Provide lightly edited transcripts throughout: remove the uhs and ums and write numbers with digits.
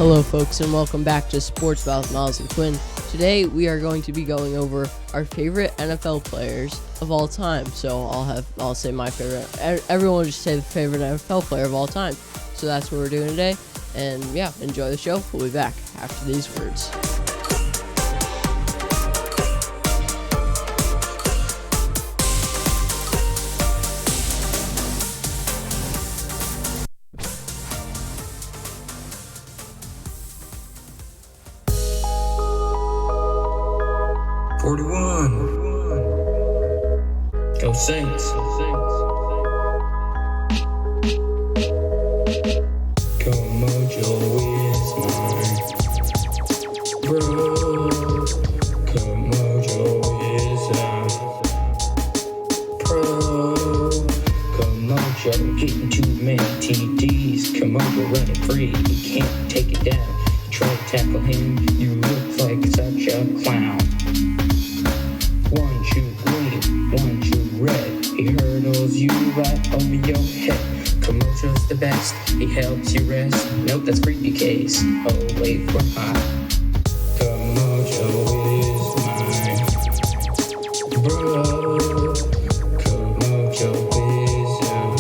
Hello folks and welcome back to Sports Babble with Myles and Quinn. Today we are going to be going over our favorite NFL players of all time. So I'll say my favorite. Everyone will just say the favorite NFL player of all time. So that's what we're doing today. And yeah, enjoy the show. We'll be back after these words. Go Saints. Come Mojo is mine. Bro, come Mojo is pro. Come Mojo getting too many TDs. Come Mojo running free, you can't take it down. You try to tackle him, you look like such a clown. One shoe green, one shoe red. He hurdles you right over your head. Komodo's the best, he helps you rest. Nope, that's creepy case. Oh, wait, we're hot. Komodo is mine. Bro, Komodo is pro. Komodo is mine.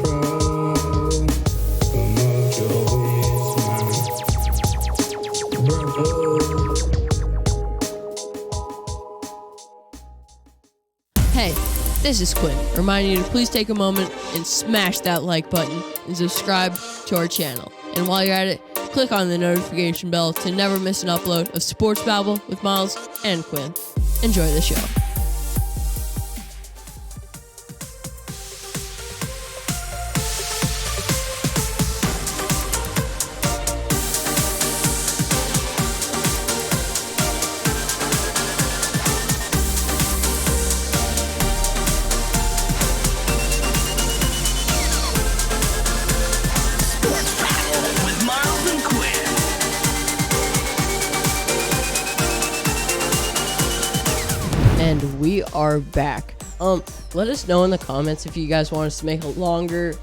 Bro. Hey, this is Quinn, reminding you to please take a moment and smash that like button and subscribe to our channel. And while you're at it, click on the notification bell to never miss an upload of Sports Babble with Myles and Quinn. Enjoy the show. And we are back. Let us know in the comments if you guys want us to make a longer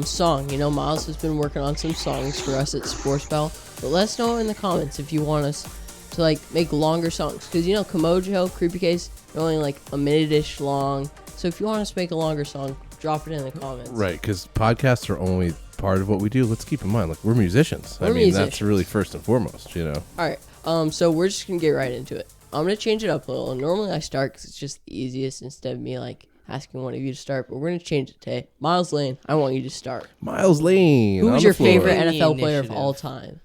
song. You know, Myles has been working on some songs for us at Sports Babble, but let us know in the comments if you want us to like make longer songs, because you know Komodo, Creepy Case, they're only like a minute-ish long. So if you want us to make a longer song, drop it in the comments. Right, because podcasts are only part of what we do. Let's keep in mind, like, we're musicians. That's really first and foremost, you know. All right, so we're just gonna get right into it. I'm going to change it up a little. Normally I start because it's just the easiest instead of me like asking one of you to start. But we're going to change it today. Myles Lane, I want you to start. Myles Lane. Who's your favorite NFL player of all time?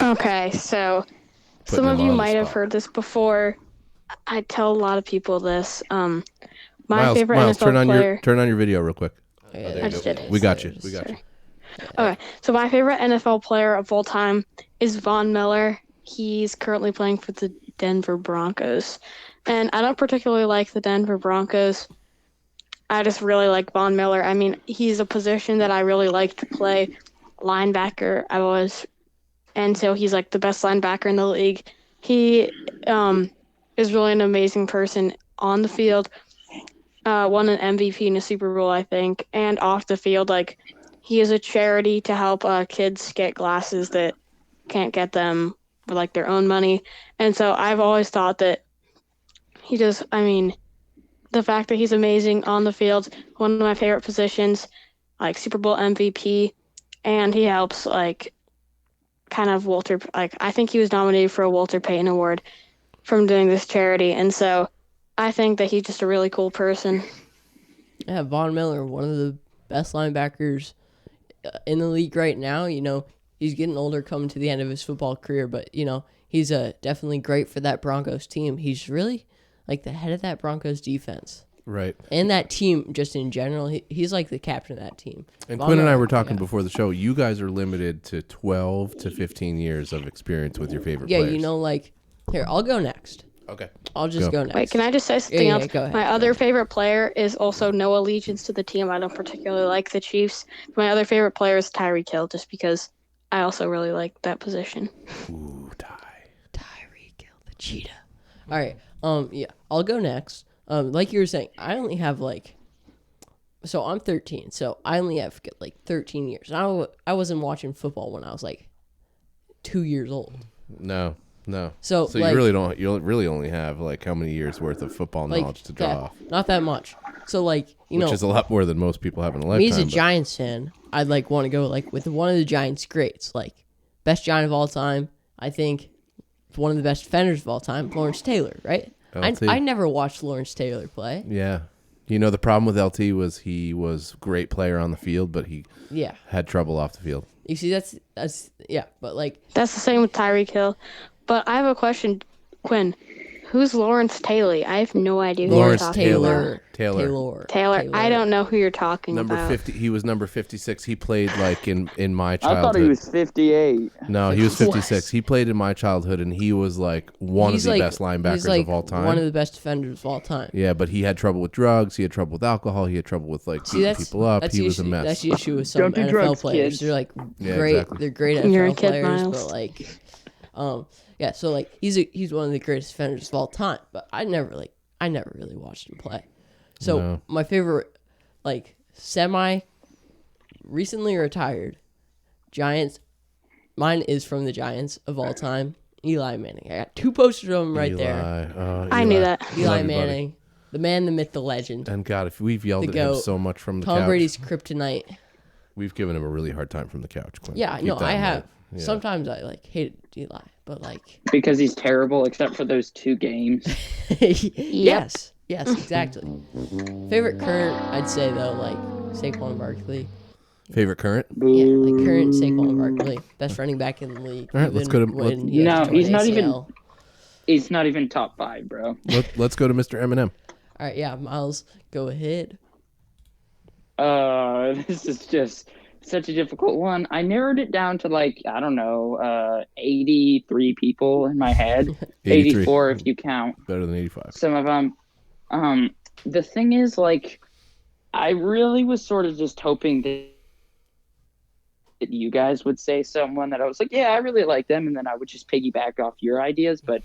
Okay, so some of you might have heard this before. I tell a lot of people this. My favorite NFL player. Turn on your video real quick. I just did. We got you. Okay, so my favorite NFL player of all time is Von Miller. He's currently playing for the Denver Broncos. And I don't particularly like the Denver Broncos. I just really like Von Miller. I mean, he's a position that I really like to play. Linebacker, and so he's like the best linebacker in the league. He is really an amazing person on the field. Won an MVP in a Super Bowl, I think. And off the field, like, he is a charity to help kids get glasses that can't get them for like their own money. And so I've always thought that the fact that he's amazing on the field, one of my favorite positions, like Super Bowl MVP, and he helps like kind of I think he was nominated for a Walter Payton Award from doing this charity. And so I think that he's just a really cool person. Yeah, Von Miller, one of the best linebackers in the league right now. You know, he's getting older, coming to the end of his football career, but, you know, he's definitely great for that Broncos team. He's really, like, the head of that Broncos defense. Right. And that team, just in general, he's like the captain of that team. And Quinn and I were talking before the show. You guys are limited to 12 to 15 years of experience with your favorite players. Yeah, you know, like, here, I'll go next. Okay. I'll just go next. Wait, can I just say something else? Go ahead. My other favorite player is also no allegiance to the team. I don't particularly like the Chiefs. My other favorite player is Tyreek Hill, just because I also really like that position. Ooh, Tyreek Hill, the cheetah. All right. Yeah, I'll go next. Like you were saying, I only have like So I'm 13, so I only have like 13 years. I wasn't watching football when I was like 2 years old. No. So you like, really don't. You really only have like how many years worth of football like, knowledge to draw yeah, off, not that much. So like which is a lot more than most people have in a lifetime. me as a but- Giants fan, I'd like want to go like with one of the Giants greats, like best Giant of all time. I think one of the best defenders of all time, Laurence Taylor, right? LT. I never watched Laurence Taylor play. Yeah. The problem with LT was he was a great player on the field, but he had trouble off the field. You see, that's but like That's the same with Tyreek Hill. But I have a question, Quinn. Who's Laurence Taylor? I have no idea who Lawrence you're talking about. Taylor. I don't know who you're talking Number about. 50. He was number 56. He played like in my I childhood. thought he was 58. No, he was 56. He played in my childhood, and he was like one of the best linebackers he's like of all time. One of the best defenders of all time. Yeah, but he had trouble with drugs. He had trouble with alcohol. He had trouble with like beating people up. He was a mess. That's the issue with some Don't do NFL drugs, players. kids. They're like Yeah, great. exactly. They're great You're a NFL kid, players, Myles. but like, yeah. So like he's one of the greatest defenders of all time. But I never really watched him play. So No. my favorite, like semi, recently retired Giants. Mine is from the Giants of all time. Eli Manning. I got 2 posters of him right there. I knew that. Eli Manning, the man, the myth, the legend. And God, if we've yelled The at him GOAT. so much from the Tom couch, Brady's kryptonite. we've given him a really hard time from the couch. Quinn. Yeah, Keep no, that I in have. mind. Yeah. Sometimes I like hated Eli, but like, Because he's terrible, except for those 2 games. yes, exactly. Favorite current, I'd say though, like Saquon Barkley. Favorite current? Yeah, like current Saquon Barkley, best running back in the league. All right, let's go to- when let's- he No, had to he's torn not even- ACL. He's not even top 5, bro. Let's go to Mr. Eminem. All right, yeah, Myles, go ahead. This is just such a difficult one. I narrowed it down to like, I don't know, 83 people in my head. 83. 84 if you count Better than 85. some of them. The thing is, like, I really was sort of just hoping that you guys would say someone that I was like, yeah, I really like them, and then I would just piggyback off your ideas, but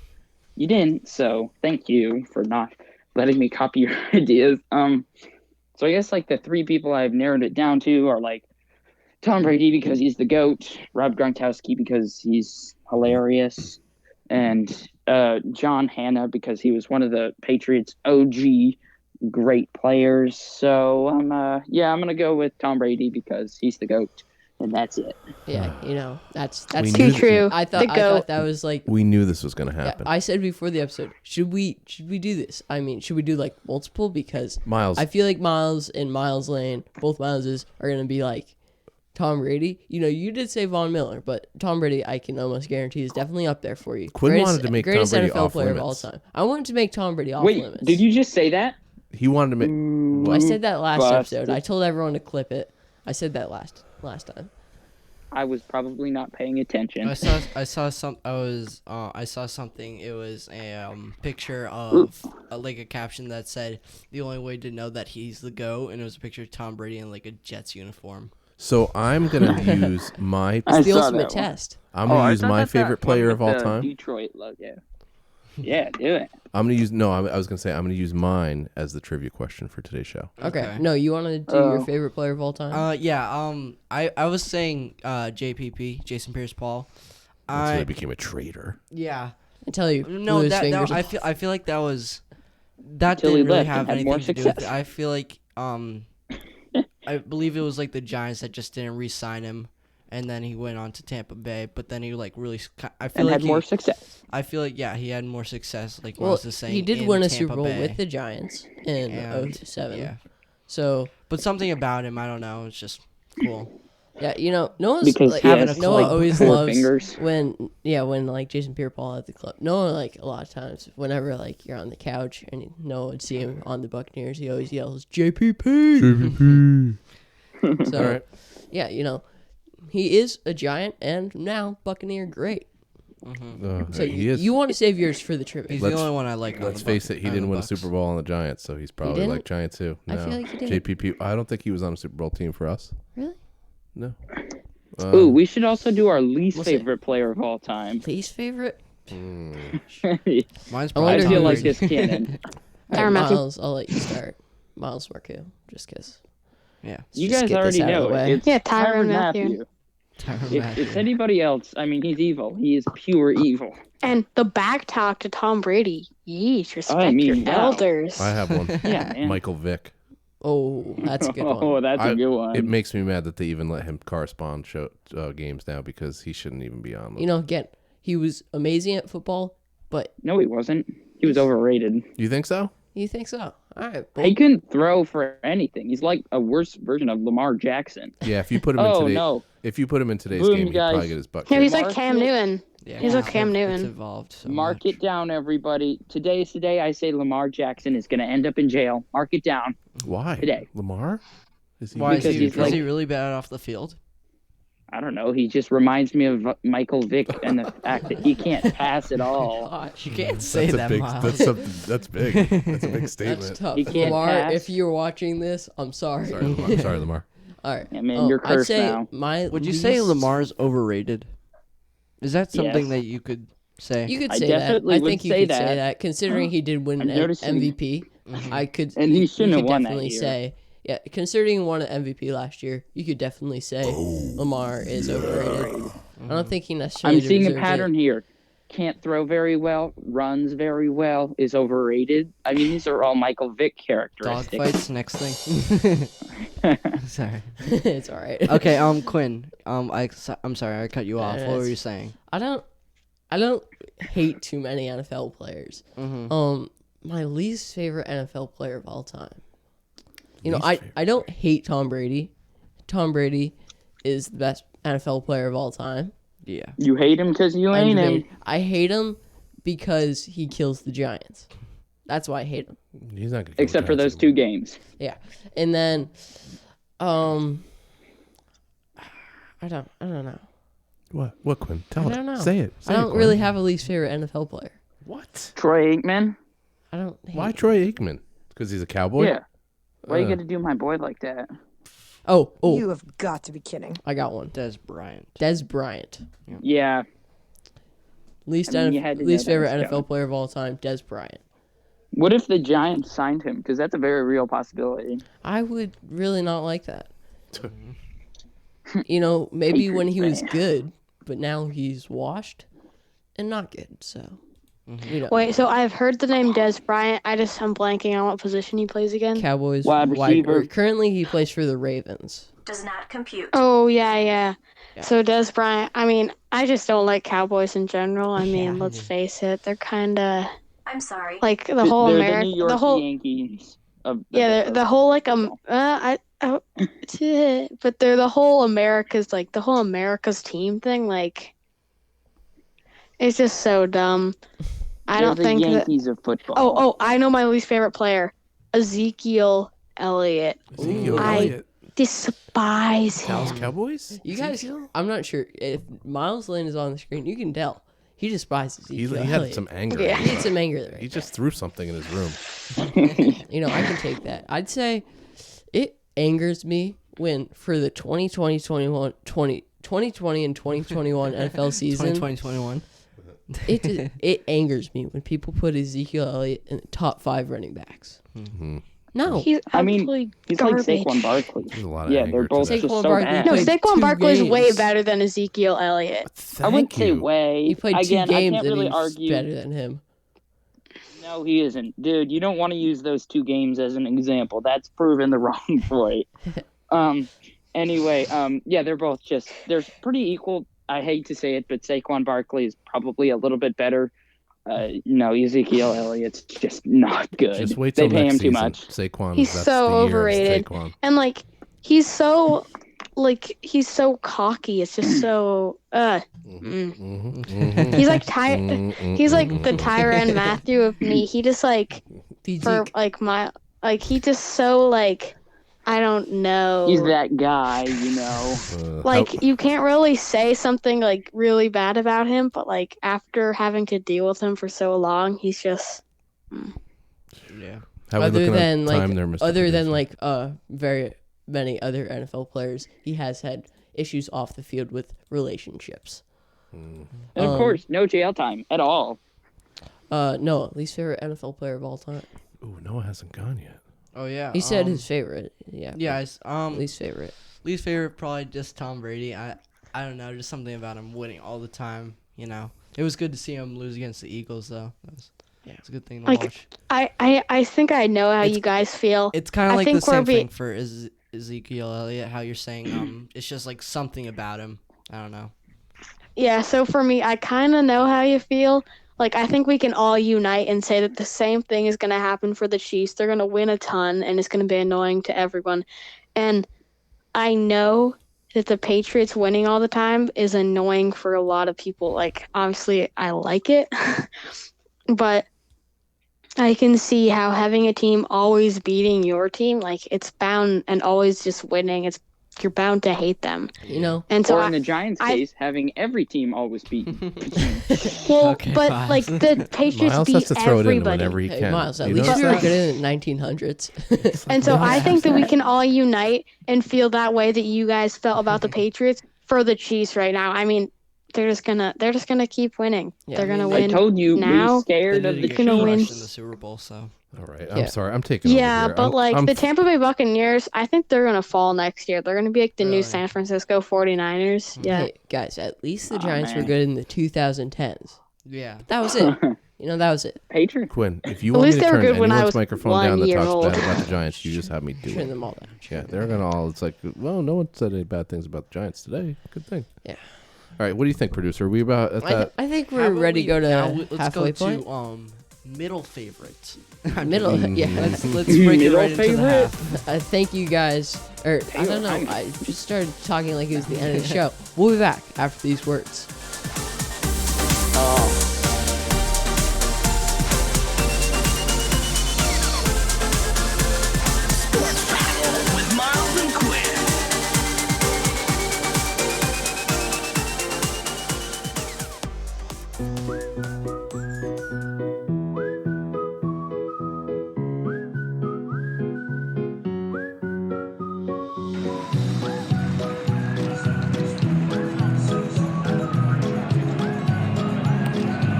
you didn't, so thank you for not letting me copy your ideas. So I guess like the 3 people I've narrowed it down to are like Tom Brady because he's the GOAT, Rob Gronkowski because he's hilarious, and John Hanna because he was one of the Patriots' OG great players. So I'm gonna go with Tom Brady because he's the GOAT, and that's it. Yeah, that's We Too knew- true. I The thought GOAT. that was like. We knew this was going to Yeah, happen. I said before the episode, should we do this? I mean, should we do like multiple? Because Myles. I feel like Myles and Myles Lane, both Myleses, are gonna be like Tom Brady. You did say Von Miller, but Tom Brady, I can almost guarantee, is definitely up there for you. Quinn wanted to make Tom greatest Brady NFL off player limits. of all time. I wanted to make Tom Brady off Wait, limits. did you just say that? He wanted to make. I said that last Busted. episode. I told everyone to clip it. I said that last time. I was probably not paying attention. I saw something. It was a picture of like a caption that said the only way to know that he's the GOAT, and it was a picture of Tom Brady in like a Jets uniform. So I'm going to use my. I It's the saw ultimate that one. test. I'm Oh, going to I use thought my that favorite one player with of all the time. Detroit logo. Yeah, do it. I'm going to use. No, I was going to say I'm going to use mine as the trivia question for today's show. Okay. No, you want to do your favorite player of all time? I was saying JPP, Jason Pierce-Paul. Until he became a traitor. Yeah. I tell you, No, blew his that fingers. I feel like that Until he didn't really left and have had anything more to do with it. success. I feel like I believe it was like the Giants that just didn't re-sign him, and then he went on to Tampa Bay. But then he like really, I feel And like had more success. I feel like he had more success. Like well, Miles is saying, he did in win a Tampa Super Bowl Bay. with the Giants in And, 07. Yeah, So but something about him, I don't know. It's just cool. yeah, no one's Because like, he has, Noah like, always 4 loves fingers. when like Jason Pierre-Paul at the club. Noah, like a lot of times, whenever like you're on the couch and Noah would see him on the Buccaneers, he always yells JPP. So All right. yeah, he is a Giant and now Buccaneer great. So he is. you want to save yours for the trivia. He's Let's- the only one I like. on Let's the face Bucs- it, he on didn't the win a Bucs. Super Bowl on the Giants, so he's probably didn't? like Giants too. I No. feel like he did. JPP, I don't think he was on a Super Bowl team for us. Really? No. Ooh, we should also do our least we'll see. favorite player of all time. Least favorite? Mine's I probably wonder I who feel yours like is. this cannon. All Tyrann right, Matthew. Miles, I'll let you start. Miles Marquez, just because. Yeah. You Just guys get this already out of know the way. it. It's Yeah, Tyrann Mathieu. Tyrann If it's Mathieu. anybody else, I mean, he's evil. He is pure evil. And the back talk to Tom Brady. Yeesh, respect mean, your wow. elders. I have one. Yeah, man. Michael Vick. Oh, that's a good one. Oh, that's a good one. It makes me mad that they even let him correspond games now because he shouldn't even be on them. You know, again, he was amazing at football, but No, he wasn't. He was overrated. You think so? you think so? All right. He couldn't throw for anything. He's like a worse version of Lamar Jackson. Yeah, if you put him if you put him in today's Boom, game, he'd guys. probably get his butt Yeah, kicked. he's like Cam Newton. Yeah, He's like Cam It's Newton. evolved so Mark much. it down, everybody. Today is the day I say Lamar Jackson is going to end up in jail. Mark it down. Why? Today. Lamar? Is he Why Because he's is he really bad off the field? I don't know. He just reminds me of Michael Vick and the fact that he can't pass at all. Gosh, You can't say that's a that, big Miles. that's big. That's a big statement. that's tough. He can't Lamar, pass. if you're watching this, I'm sorry. Sorry, Lamar. Sorry, Lamar. All right. Yeah, man, you're I'd cursed say now. my Would you say least- Lamar's overrated? Is that something Yes. that you could say? You could I say that. definitely I would think you say could say that. that. Considering he did win I'm an noticing- MVP, I could. And he you shouldn't have could won that definitely year. say, yeah. Considering he won an MVP last year, you could definitely say Lamar is overrated. I don't think he necessarily. I'm seeing a deserves pattern it. here. Can't throw very well, runs very well, is overrated. I mean, these are all Michael Vick Dog characteristics. fights, next thing. Sorry. It's all right. Okay, Quinn. I'm sorry, I cut you off. What were That's- you saying? I don't hate too many NFL players. My least favorite NFL player of all time. You know, I don't hate Tom Brady. Tom Brady is the best NFL player of all time. Yeah. You hate him because you ain't him. I hate him because he kills the Giants. That's why I hate him. He's not gonna Except for those two games. Yeah. And then I don't know. What, Quinn? Tell I don't know. Say it. Say I it, don't Quinn. really have a least favorite NFL player. What? Troy Aikman? I don't hate Why him. Troy Aikman? Because he's a cowboy? Yeah. Why you gotta do my boy like that? Oh, You have got to be kidding. I got one. Dez Bryant. Dez Bryant. Yeah. Least I mean, you had to know least that favorite was NFL coming. player of all time, Dez Bryant. What if the Giants signed him? Because that's a very real possibility. I would really not like that. You know, maybe when he was good, but now he's washed and not good. So, you know, Wait, so I've heard the name Dez Bryant. I'm blanking on what position he plays again. Cowboys Wide receiver. currently, he plays for the Ravens. Does not compute. Oh, yeah. So Dez Bryant, I mean, I just don't like Cowboys in general. I mean, let's face it, they're kind of I'm sorry. like the whole They're America, the New York the whole Yankees of the whole like but they're the whole America's team thing. Like, it's just so dumb. I They're don't the think that. Yankees of football. Oh, I know my least favorite player, Ezekiel Elliott. Ezekiel I Elliott. despise Dallas him. Cowboys? You guys, I'm not sure if Miles Lane is on the screen. You can tell he despises He Ezekiel had Elliott. some anger. Yeah. He had some anger there. He just threw something in his room. You know, I can take that. I'd say it angers me when for the 2020 and 2021 NFL season, 2021. it angers me when people put Ezekiel Elliott in the top 5 running backs. No, He's I mean, absolutely He's garbage. like Saquon Barkley. There's a lot of Yeah, anger they're to both that. just Saquon so Barkley bad. No, played Saquon 2 Barkley's way games. better than Ezekiel Elliott. I wouldn't say you. way. He played 2 Again, I games can't and really he's argue. better than him. No, he isn't. Dude, you don't want to use those 2 games as an example. That's proven the wrong point. Anyway, yeah, they're pretty equal. I hate to say it, but Saquon Barkley is probably a little bit better. Ezekiel Elliott's just not good. Just wait They till pay next him too season. much. Saquon. He's that's so the year of overrated. Saquon. And like he's so cocky. It's just so He's like he's like the Tyrann Mathieu of me. He just like for like he just so like I don't know. He's that guy, you know. Like you can't really say something like really bad about him, but like after having to deal with him for so long, he's just Yeah. Other than like very many other NFL players, he has had issues off the field with relationships. And of course, no jail time at all. No, least favorite NFL player of all time. Ooh, Noah hasn't gone yet. Oh yeah. He said his favorite. Yeah. Yeah. Least favorite. Least favorite probably just Tom Brady. I don't know, just something about him winning all the time. You know, it was good to see him lose against the Eagles though. It's a good thing to watch. I think I know how you guys feel. It's kind of like the same thing for Ezekiel Elliott. How you're saying it's just like something about him. I don't know. Yeah, so for me, I kind of know how you feel. Like, I think we can all unite and say that the same thing is going to happen for the Chiefs. They're going to win a ton, and it's going to be annoying to everyone. And I know that the Patriots winning all the time is annoying for a lot of people. Like, obviously, I like it, but I can see how having a team always beating your team, like, it's bound, and always just winning, you're bound to hate them, you know. And so or in the Giants' case, having every team always beat. Well, Okay, but Miles. like the Patriots Miles beat has to throw it in everybody, whenever he Hey, can. Miles, at You least notice we were that? good in the 1900s. and so I think that we can all unite and feel that way that you guys felt about the Patriots for the Chiefs right now. I mean, they're just gonna keep winning. Yeah, They're gonna I win. told you, now. be scared They of did the get gonna win. crushed in the Super Bowl, so All right. Yeah. I'm sorry. I'm taking over Yeah, here. but I'm the Tampa Bay Buccaneers, I think they're gonna fall next year. They're gonna be like the new Really? San Francisco 49ers. Yeah. Hey, guys, at least the Aw, Giants were man. good in the 2010s. yeah. That was it. You know, that was it. Patriots. Quinn, if you At want me least to they were turn good when I anyone's was microphone 1 down that year talks old. bad about the Giants, you just have me do Turn it. them all down. Yeah, they're gonna all. It's like, well, no one said any bad things about the Giants today. Good thing. Yeah. All right. What do you think, producer? Are we about at that? I think How we're about ready to go now to let's halfway go point. to middle favorites. Middle, yeah. Let's break it Middle right into the favorite? half. Thank you guys. Or I don't know. I just started talking like it was the end of the show. We'll be back after these words. With Myles and Quinn.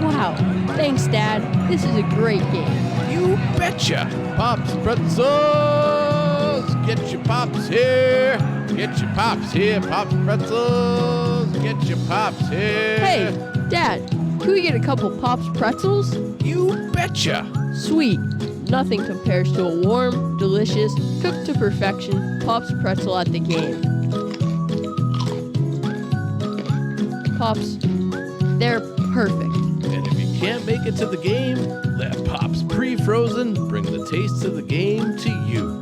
Wow. Thanks, Dad. This is a great game. You betcha. Pops pretzels. Get your pops here. Get your pops here. Pops pretzels. Get your pops here. Hey, Dad, can we get a couple Pops pretzels? You betcha. Sweet. Nothing compares to a warm, delicious, cooked to perfection Pops pretzel at the game. Pops, they're perfect. And if you can't make it to the game, let Pops Pre-Frozen bring the taste of the game to you.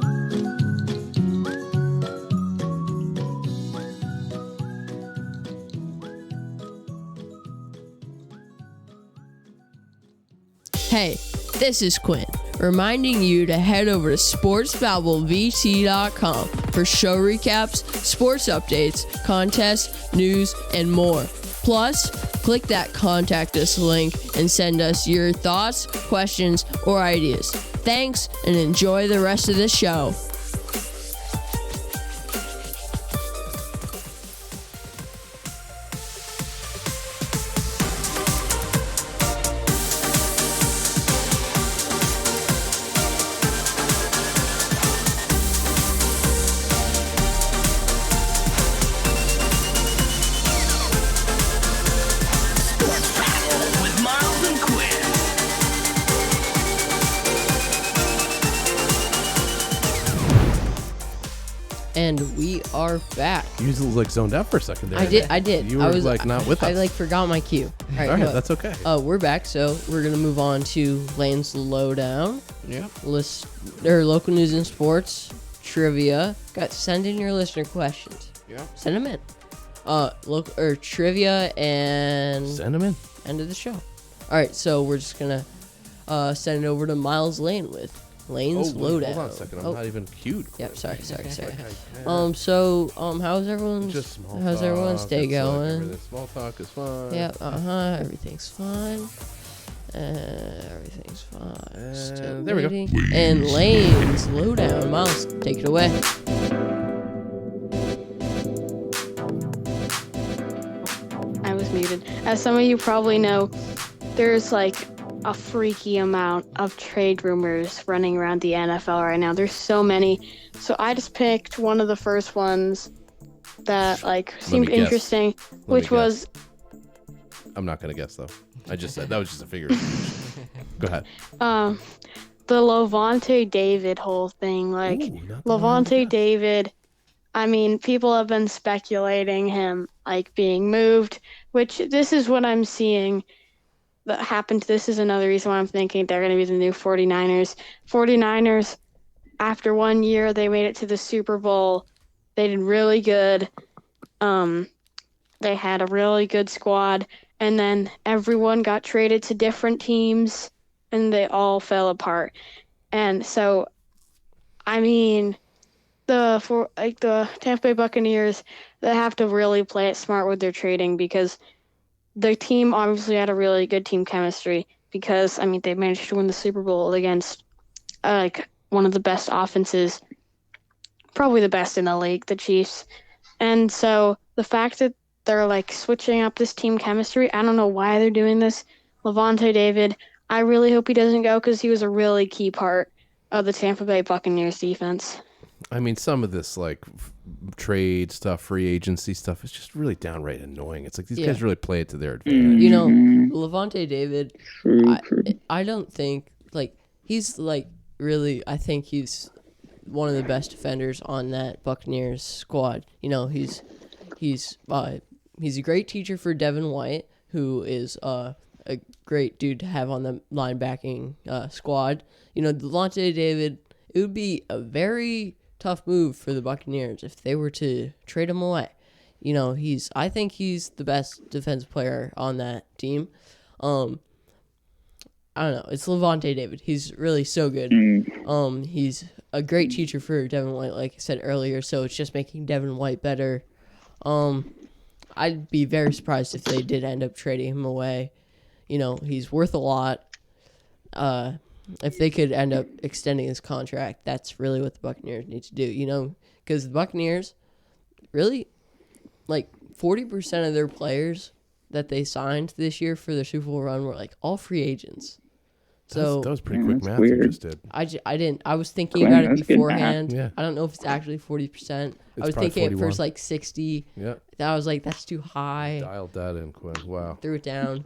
Hey, this is Quinn, reminding you to head over to sportsbabblevt.com for show recaps, sports updates, contests, news, and more. Plus, click that contact us link and send us your thoughts, questions, or ideas. Thanks, and enjoy the rest of the show. With Myles and Quinn. And we are back. You like zoned out for a second there. I did. You were I was like not with us. I like forgot my cue. All right, All right, no, that's okay. we're back, so we're gonna move on to Lane's lowdown. Yeah. Local news and sports trivia. Send in your listener questions. Yeah. Send them in. Local trivia and Send them in. end of the show. All right, so we're just gonna send it over to Miles Lane with Lane's lowdown. Hold on a second. I'm Oh, not even cued. yep. Sorry. Yeah. How's everyone's Just small how's talk. everyone's day It's like going? everything. Small talk is fun. Yep. Everything's fine. Everything's fine. Still there we go. waiting. And Lane's lowdown. Miles, take it away. I was muted. As some of you probably know, there's like a freaky amount of trade rumors running around the NFL right now. There's so many. So I just picked one of the first ones that seemed guess. interesting, which was I'm not gonna guess though. I just said that was just a figure of speech. Go ahead. the Lavonte David whole thing. Lavonte David, I mean, people have been speculating him being moved, which this is what I'm seeing that happened. This is another reason why I'm thinking they're going to be the new 49ers. 49ers, after 1 year, they made it to the Super Bowl. They did really good. They had a really good squad, and then everyone got traded to different teams, and they all fell apart. And so, I mean, the Tampa Bay Buccaneers, they have to really play it smart with their trading because their team obviously had a really good team chemistry because, I mean, they managed to win the Super Bowl against one of the best offenses, probably the best in the league, the Chiefs. And so the fact that they're switching up this team chemistry, I don't know why they're doing this. Lavonte David, I really hope he doesn't go because he was a really key part of the Tampa Bay Buccaneers defense. I mean, some of this trade stuff, free agency stuff is just really downright annoying. It's these guys really play it to their advantage. You know, Lavonte David, I don't think he's really. I think he's one of the best defenders on that Buccaneers squad. You know, he's a great teacher for Devin White, who is a great dude to have on the linebacking squad. You know, Lavonte David, it would be a very tough move for the Buccaneers if they were to trade him away. You know, I think he's the best defensive player on that team. I don't know. It's Lavonte David. He's really so good. He's a great teacher for Devin White, like I said earlier, so it's just making Devin White better. I'd be very surprised if they did end up trading him away. You know, he's worth a lot. If they could end up extending his contract, that's really what the Buccaneers need to do, you know? Because the Buccaneers, really, 40% of their players that they signed this year for their Super Bowl run were, all free agents. So that was pretty quick math you just did. I was thinking about it beforehand. Yeah. I don't know if it's actually 40%. I was thinking 41. At first 60. Yeah. I was that's too high. Dialed that in, Quinn. Wow. Threw it down.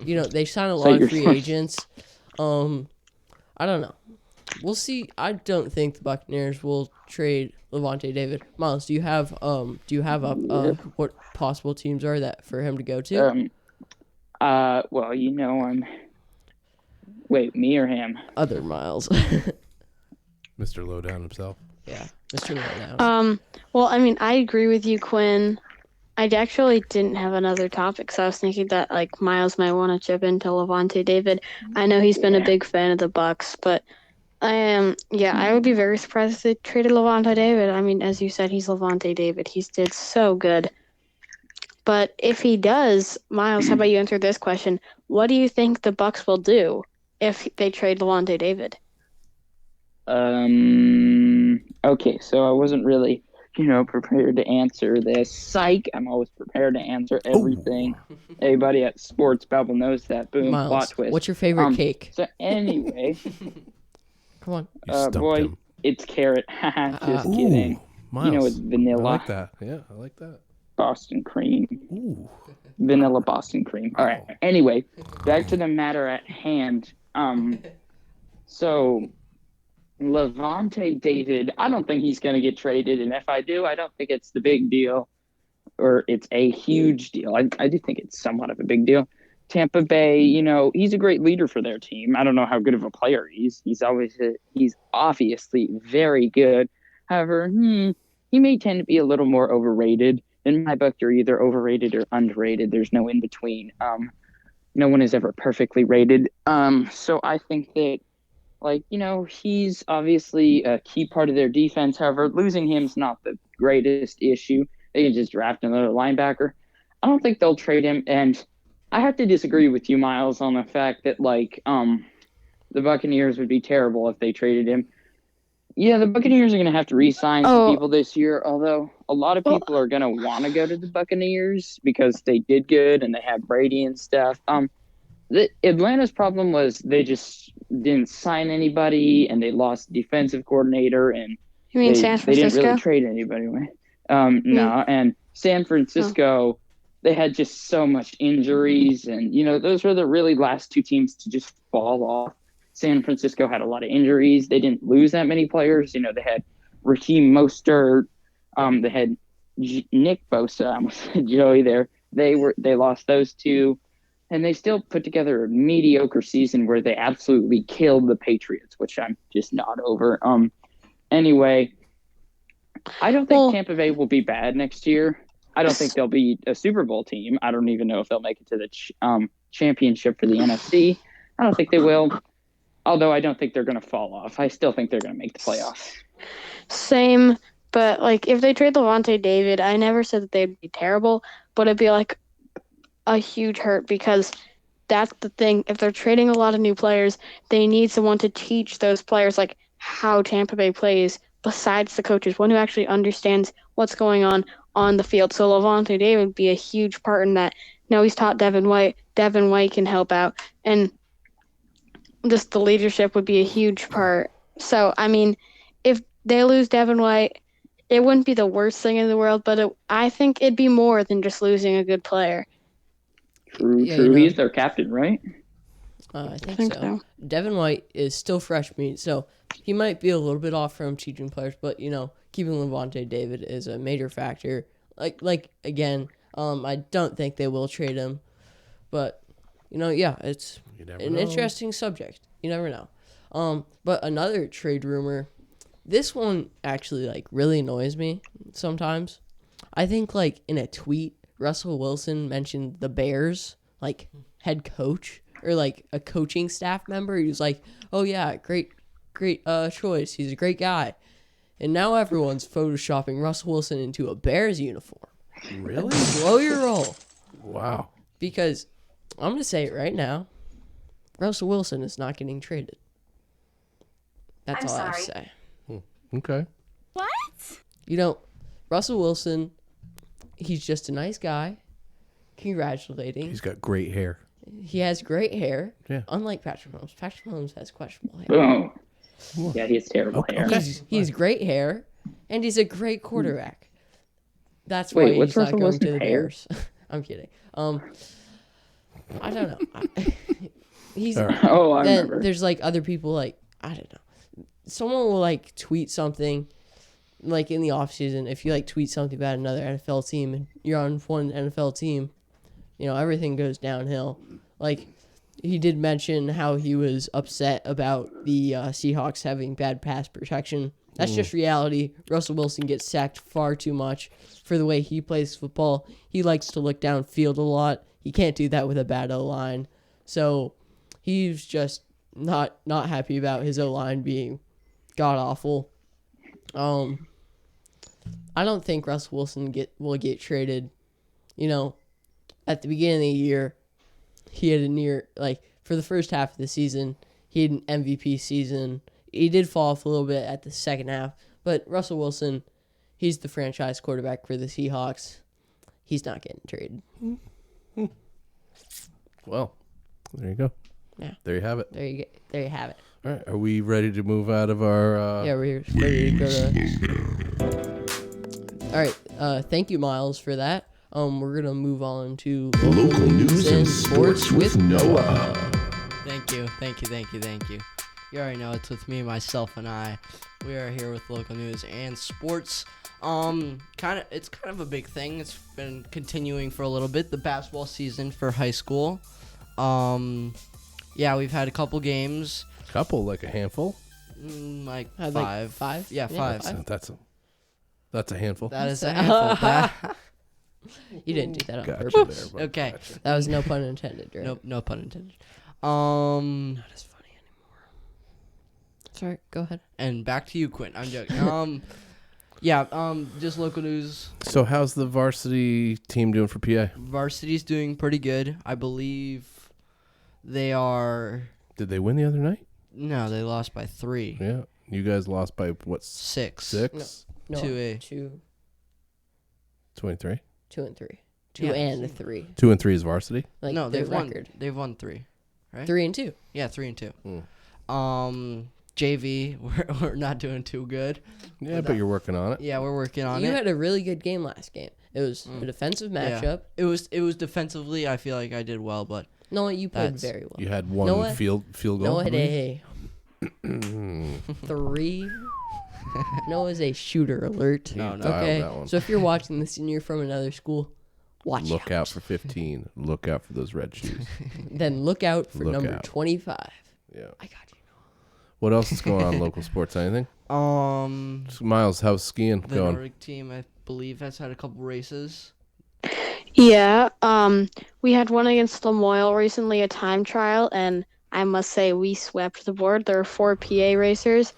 You know, they signed a lot of free agents. I don't know. We'll see. I don't think the Buccaneers will trade Lavonte David. Myles, do you have what possible teams are that for him to go to? Well, you know, wait, me or him? Other Myles. Mr. Lowdown himself. Yeah, Mr. Lowdown. Well, I mean, I agree with you, Quinn. I actually didn't have another topic, so I was thinking that Myles might want to chip into Lavonte David. I know he's been a big fan of the Bucs, but I would be very surprised if they traded Lavonte David. I mean, as you said, he's Lavonte David. He's did so good. But if he does, Myles, how about you answer this question? What do you think the Bucs will do if they trade Lavonte David? Okay, so I wasn't really prepared to answer this. Psych, I'm always prepared to answer everything. Everybody at Sports Babble knows that. Boom, Myles, plot twist. what's your favorite cake? So anyway, come on. Boy, him. It's carrot. Just kidding. Myles, It's vanilla. I like that. Yeah, I like that. Boston cream. Ooh. Vanilla Boston cream. All right. Anyway, back to the matter at hand. So Lavonte David, I don't think he's going to get traded, and if I do, I don't think it's the big deal, or it's a huge deal. I do think it's somewhat of a big deal. Tampa Bay, he's a great leader for their team. I don't know how good of a player he's. He's obviously very good. However, he may tend to be a little more overrated. In my book, you're either overrated or underrated. There's no in between. No one is ever perfectly rated. So I think that, he's obviously a key part of their defense. However, losing him's not the greatest issue. They can just draft another linebacker. I don't think they'll trade him. And I have to disagree with you, Myles, on the fact that, the Buccaneers would be terrible if they traded him. Yeah, the Buccaneers are going to have to re-sign some people this year, although a lot of people are going to want to go to the Buccaneers because they did good and they have Brady and stuff. Atlanta's problem was they just didn't sign anybody, and they lost defensive coordinator, and You mean San they didn't really Francisco? trade anybody away. No, and San Francisco, they had just so much injuries, and those were the really last two teams to just fall off. San Francisco had a lot of injuries. They didn't lose that many players. They had Raheem Mostert. They had Nick Bosa. I almost said Joey there. They lost those two, and they still put together a mediocre season where they absolutely killed the Patriots, which I'm just not over. Anyway, I don't think Tampa Bay will be bad next year. I don't think they'll be a Super Bowl team. I don't even know if they'll make it to the championship for the NFC. I don't think they will. Although I don't think they're going to fall off. I still think they're going to make the playoffs. Same, but if they trade Laurence David, I never said that they'd be terrible, but it'd be a huge hurt because that's the thing. If they're trading a lot of new players, they need someone to teach those players how Tampa Bay plays besides the coaches, one who actually understands what's going on the field. So Laurence David would be a huge part in that. Now he's taught Devin White. Devin White can help out, and just the leadership would be a huge part. So, if they lose Devin White, it wouldn't be the worst thing in the world, but I think it'd be more than just losing a good player. True. He's their captain, right? I think so. Devin White is still freshman, so he might be a little bit off from teaching players, but, keeping Laurence David is a major factor. Again, I don't think they will trade him, but, it's an interesting subject. You never know. But another trade rumor, this one actually really annoys me sometimes. I think in a tweet, Russell Wilson mentioned the Bears head coach or a coaching staff member. He was like, "Oh yeah, great choice. He's a great guy." And now everyone's photoshopping Russell Wilson into a Bears uniform. Really? Blow your roll. Wow. Because I'm going to say it right now. Russell Wilson is not getting traded. That's all I have to say. Okay. What? Russell Wilson, he's just a nice guy. Congratulating. He's got great hair. He has great hair. Yeah. Unlike Patrick Mahomes. Patrick Mahomes has questionable hair. Boom. Yeah, he has terrible hair. He's great hair, and he's a great quarterback. That's why Wait, what's he's not Russell going to Wilson's the hair? Bears. I'm kidding. I don't know. He's Oh, I then remember. there's other people I don't know. Someone will tweet something in the off season. If you tweet something about another NFL team and you're on one NFL team, everything goes downhill. He did mention how he was upset about the Seahawks having bad pass protection. That's just reality. Russell Wilson gets sacked far too much for the way he plays football. He likes to look downfield a lot. He can't do that with a bad O-line. So he's just not happy about his O-line being god-awful. I don't think Russell Wilson will get traded. At the beginning of the year, he had for the first half of the season, he had an MVP season. He did fall off a little bit at the second half, but Russell Wilson, he's the franchise quarterback for the Seahawks. He's not getting traded. Well, there you go. Yeah. There you have it. There you have it. All right. Are we ready to move out of our... Yeah, we're ready to go to... All right. Thank you, Myles, for that. We're going to move on to Local news and sports with Noah. Thank you. You already know it's with me, myself, and I. We are here with local news and sports. It's kind of a big thing. It's been continuing for a little bit. The basketball season for high school. Yeah, we've had a couple games. Couple, a handful? Five. Five? Yeah, five. That's a handful. That is a handful. You didn't do that on Gotcha purpose. there, bud. Okay. Gotcha. That was no pun intended, right? Nope, no pun intended. Not as funny anymore. Sorry, go ahead. And back to you, Quinn. I'm joking. Yeah, just local news. So how's the varsity team doing for PA? Varsity's doing pretty good. I believe they are... Did they win the other night? No, they lost by 3. Yeah. You guys lost by, what, 6. 6? No, 2-A. 2 and 3? 2 and 3. 2 Yeah. and 3. 2 and 3 is varsity? No, their they've won. record. They've won 3. right? 3-2. Yeah, 3-2. JV, we're not doing too good. Yeah, but you're working on it. Yeah, we're working on You it. had a really good game last game. It was a defensive matchup. It was defensively. I feel like I did well, but Noah, you played very well. You had one Noah- field goal. Noah I had believe? a 3. Noah's a shooter alert. No, no. Okay, Dialed that one. so if you're watching this and you're from another school, watch Look out for 15. Look out for those red shoes. Then look out for Look number out. 25. Yeah. I got you. What else is going on in local sports? Anything? Miles, how's skiing the going? Nordic team, I believe, has had a couple races. Yeah, we had one against Lamoille recently, a time trial, and I must say we swept the board. There were 4 PA racers,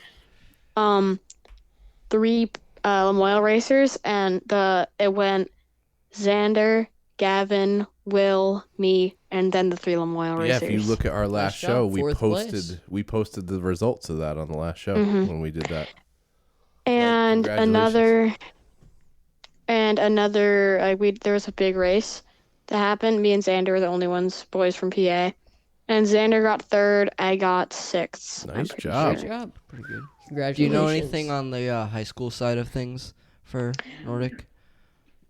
3 Lamoille racers, and it went Xander, Gavin, Will, me, and then the 3 Lamoille racers. Yeah, if you look at our last job, show, we fourth posted the results of that on the last show Mm-hmm. when we did that. And Congratulations. another there was a big race that happened. Me and Xander were the only boys from PA. And Xander got 3rd, I got 6th. Nice job. Good job. Pretty good. Congratulations. Do you know anything on the high school side of things for Nordic?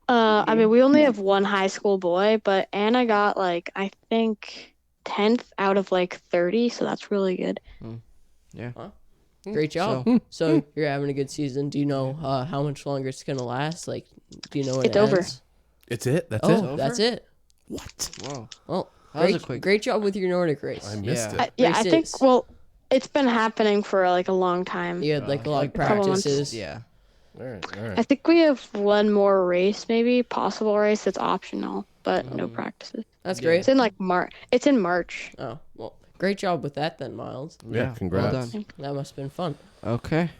I mean, we only have one high school boy, but Anna got I think 10th out of 30, so that's really good. Yeah. Great job. So you're having a good season. Do you know how much longer it's gonna last? Do you know when It's it over. ends? It's it? That's Oh, it? that's it. What? Whoa. Well, That was a quick. great job with your Nordic race. I missed Yeah. it. Yeah, I think, Races. it's been happening for a long time. You had a lot of couple months. practices. Yeah. All right. I think we have one more race, maybe possible race that's optional, but no practices. That's great. It's in March. It's in March. Oh, well, great job with that then, Miles. Yeah, congrats. Well done. That must have been fun. Okay.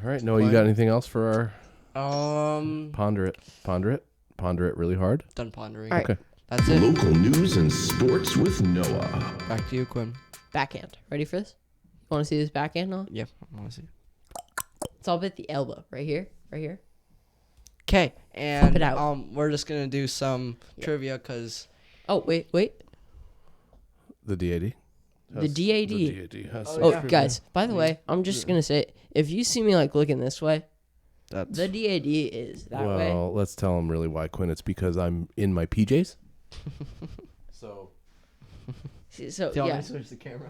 All right, Noah, you got anything else for our Done ponder it really hard? pondering. All right. Okay. That's it. Local news and sports with Noah. Back to you, Quinn. Backhand. Ready for this? Want to see this backhand on? Yeah. I want to see. It's all at the elbow. Right here. Right here. Okay, and it out. we're just gonna do some trivia because Oh, wait. The DAD. The DAD. The DAD has some Oh, trivia. guys, by the way, I'm just going to say, if you see me looking this way, that's the DAD is that way. Well, let's tell them really why, Quinn. It's because I'm in my PJs. So. So, Do you want me yeah. to switch the camera?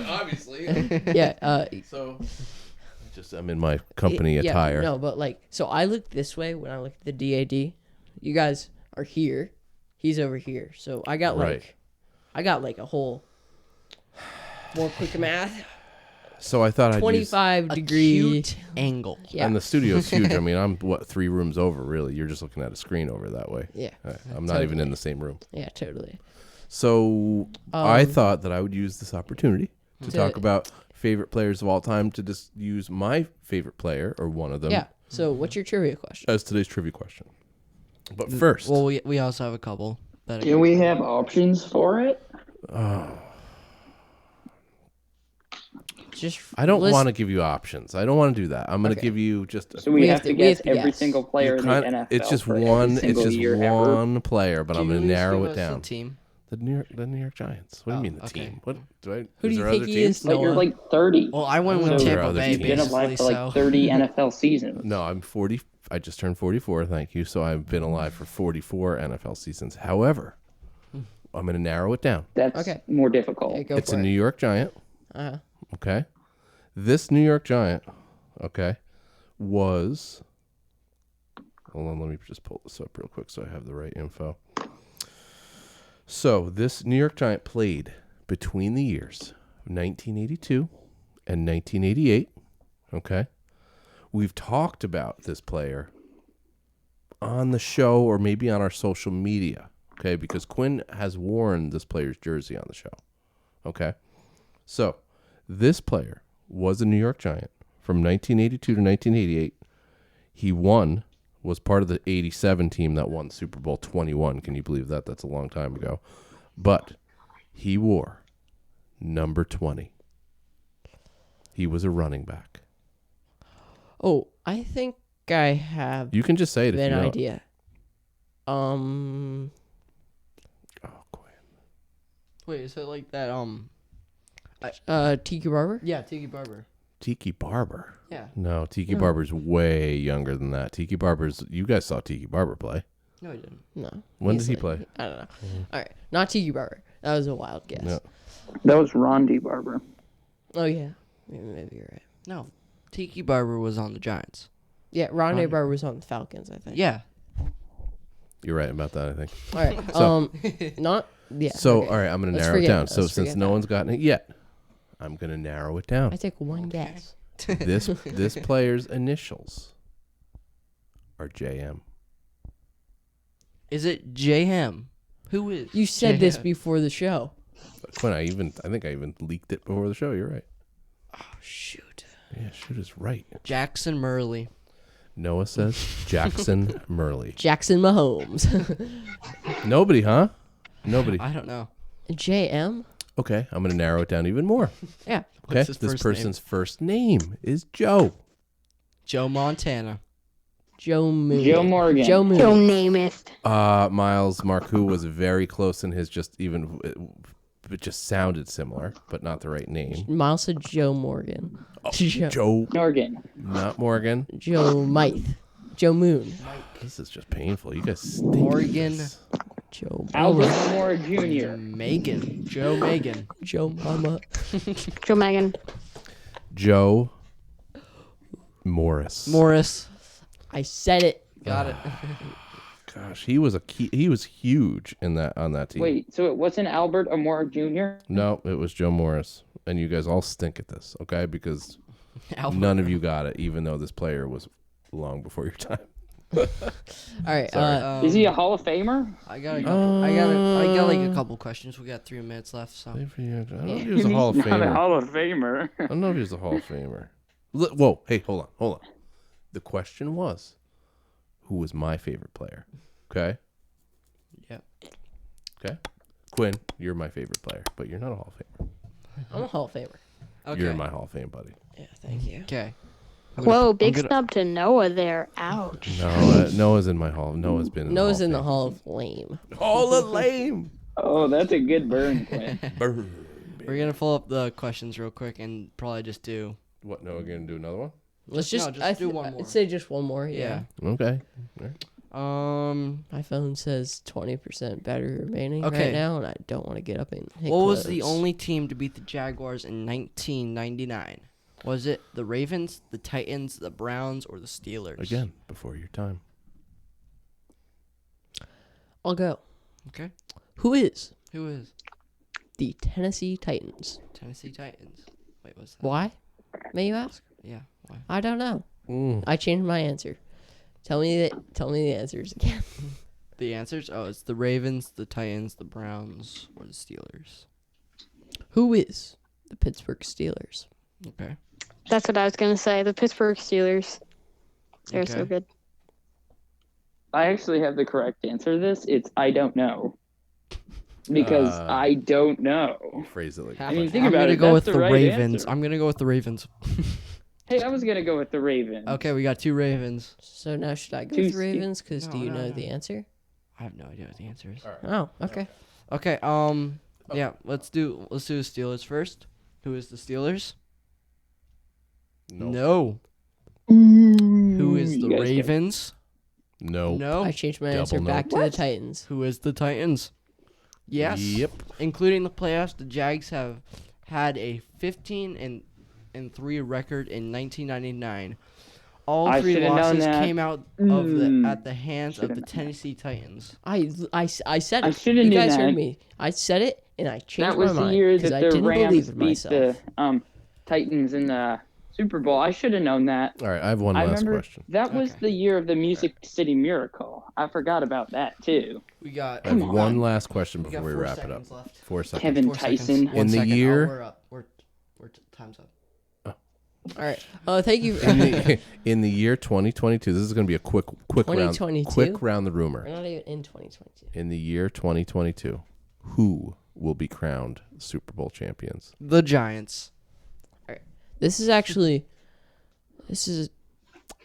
Obviously. Yeah, So. I'm in my company attire. No, but so I look this way when I look at the DAD. You guys are here. He's over here. So I got Right. a whole more quick math. So I thought I'd use. 25 degree Acute angle. Yeah. And the studio's huge. I mean, I'm 3 rooms over, really. You're just looking at a screen over that way. Yeah. I'm not even in the same room. Yeah, totally. So I thought that I would use this opportunity to talk about favorite players of all time, to just use my favorite player or one of them Yeah. So what's your trivia question? as today's trivia question. But first, Well, we also have a couple. That Do we have options for it? Just I don't list- want to give you options. I don't want to do that. I'm going to give you just. So we have to we guess have to every guess. single player in the NFL. It's just for every one. It's single just year ever. one player, but I'm going to narrow it down. Team. The New York Giants. What do you mean the okay. team? What do I? Who do is you there think other he teams? is? But you're Noah? 30. Well, I went with There are Tampa other Bay, teams. You've been basically. alive for So 30 NFL seasons. No, I'm 40. I just turned 44. Thank you. So I've been alive for 44 NFL seasons. However, I'm going to narrow it down. That's Okay. more difficult. Yeah, go It's for a it. New York Giant. Uh-huh. Okay. This New York Giant, okay, was. Hold on, let me just pull this up real quick so I have the right info. So this New York Giant played between the years of 1982 and 1988. Okay. We've talked about this player on the show or maybe on our social media. Okay, because Quinn has worn this player's jersey on the show. Okay. So this player was a New York Giant from 1982 to 1988. He was part of the 87 team that won Super Bowl 21. Can you believe that? That's a long time ago. But he wore number 20. He was a running back. Oh, I think I have You can just say it if you an know it. idea. Oh, Quinn. Wait, is it like that? Tiki Barber? Yeah, Tiki Barber. Tiki Barber. Yeah. No, Tiki Barber's way younger than that. Tiki Barber's. You guys saw Tiki Barber play. No, he didn't. No. When did he like- play? I don't know. All right, not Tiki Barber. That was a wild guess. No. That was Rondi Barber. Oh yeah, maybe you're right. No, Tiki Barber was on the Giants. Yeah, Rondé Barber was on the Falcons, I think. Yeah. You're right about that, I think. All right. Not yeah. So, okay. all right, I'm going to Let's narrow it forget down. it. So, Let's since forget no that. one's gotten it yet, I'm going to narrow it down. I take one guess. This player's initials are JM. Is it JM? Who is? You said this JM? before the show. Quinn, I think I even leaked it before the show. You're right. Oh shoot. Yeah, shoot is right. Jackson Murley. Noah says Jackson Murley. Jackson Mahomes. Nobody, huh? Nobody. I don't know. JM. Okay, I'm going to narrow it down even more. Yeah. Okay, What's his this first person's first name is Joe. Joe Montana. Joe Moon. Joe Morgan. Joe Moon. Joe Namath. Miles Marcoux was very close in his it just sounded similar, but not the right name. Miles said Joe Morgan. Joe, Morgan. not Morgan. Joe Mythe. Joe Moon. This is just painful. You guys stink. Morgan. Joe Albert Boomer. Moore Jr. Megan. Joe Megan. Joe Mama. Joe Megan. Joe Morris. Morris. I said it. Got it. Gosh, he was he was huge on that team. Wait, so it wasn't Albert Amore Jr.? No, it was Joe Morris. And you guys all stink at this, okay? Because Albert. none of you got it, even though this player was long before your time. All right. Is he a Hall of Famer? I got a couple. I got like a couple questions. We got 3 minutes left, so. I don't know if he was a Hall of Not a Famer. Hall of Famer. I don't know if he was a Hall of Famer. Whoa, hey, hold on. The question was, who was my favorite player? Okay? Yeah. Okay? Quinn, you're my favorite player, but you're not a Hall of Famer. I'm a Hall of Famer. Okay. You're in my Hall of Fame, buddy. Yeah, thank you. Okay. Whoa, big snub to Noah there. Ouch. No, Noah's in my Hall. Noah's been in Noah's the in Hall the Hall of Lame. of Fame. Hall of Lame. Oh, that's a good burn, Quinn. We're gonna pull up the questions real quick and probably just do. What, Noah, gonna do another one? Let's No, just, just do one more. I'd say just one more. Yeah. Okay. My phone says 20% battery remaining Okay. right now, and I don't want to get up and hit What was the close. only team to beat the Jaguars in 1999? Was it the Ravens, the Titans, the Browns, or the Steelers? Again, before your time. I'll go. Okay. Who is Who is the Tennessee Titans? Tennessee Titans? Wait, what's that? Why? May you ask? Yeah. Why? I don't know. I changed my answer. Tell me the answers again. The answers? Oh, it's the Ravens, the Titans, the Browns, or the Steelers. Who is the Pittsburgh Steelers? Okay. That's what I was going to say. The Pittsburgh Steelers. They're so Okay. good. I actually have the correct answer to this. It's I don't know. Because I don't know. Phrase it like I mean, think I'm about gonna it. go with That's the right Ravens. answer. I'm gonna go with the Ravens. Hey, I was going to go with the Ravens. Okay, we got 2 Ravens. So now should I go Two with Ste- Ravens? Because do No, you no, know no. the answer? I have no idea what the answer is. Oh, okay. Okay. Yeah. Let's do the Steelers first. Who is the Steelers? No. Who is You the guys Ravens? No. No. I changed my Double answer no. back to the Titans. Who is the Titans? Yes. Yep. Including the playoffs, the Jags have had a 15-3 record in 1999. All I 3 should've known losses that. came out at the hands of the Tennessee Titans. I said it. I shoulda You knew guys that. heard me. I said it, and I changed That was my the mind year because that I the didn't Rams believe in beat myself. the Titans in the Super Bowl. I should have known that. All right, I have one I last remember question. that was Okay. the year of the Music City Miracle. I forgot about that too. We got I have one last question we before got we 4 wrap it up. seconds left. 4 seconds. Kevin 4 seconds. Tyson. 1 In the second. year- Oh, we're up. We're time's up. All right. Thank you. In the year 2022, this is going to be a quick round. 2022? Quick round the We're rumor. not even in 2022. In the year 2022, who will be crowned Super Bowl champions? The Giants. This is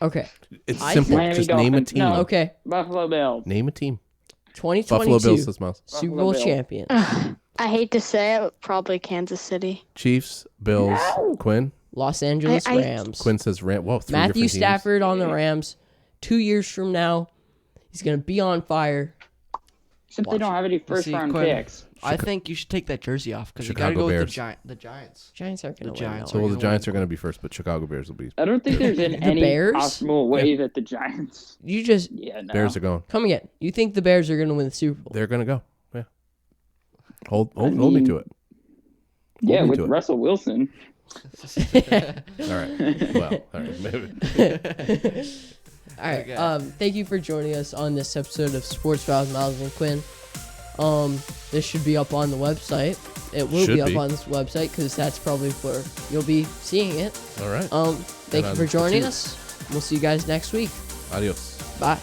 okay. It's I simple. Miami Just name a Dolphins. team. No. Okay. Buffalo Bills. Name a team. 2022 Buffalo Bills says Miles. Super Buffalo Bowl Bills. champion. I hate to say it, but probably Kansas City. Chiefs, Bills, Quinn. Los Angeles I- Rams. Quinn says Ram. Whoa, three Matthew different teams. Stafford on the Rams. 2 years from now, he's gonna be on fire. Except they don't have any See, first-round Quinn, picks. I think you should take that jersey off because you got to Chicago go with Bears. the Giants. Giants aren't gonna The win. Giants though. are Well, the gonna Giants win. are going to be first, but Chicago Bears will be. I don't think there's any Bears? possible way that the Giants. You just Yeah, no. Bears are going. come again. You think the Bears are gonna win the Super Bowl? They're going to go. Yeah. Hold me to it. Yeah, me with to it. Russell Wilson. All right. Well, all right. Maybe. All right. Okay. Thank you for joining us on this episode of Sports Babble with Myles and Quinn. This should be up on the website. It will Should be up be. on this website because that's probably where you'll be seeing it. All right. Thank And you on for joining YouTube. us. We'll see you guys next week. Adios. Bye.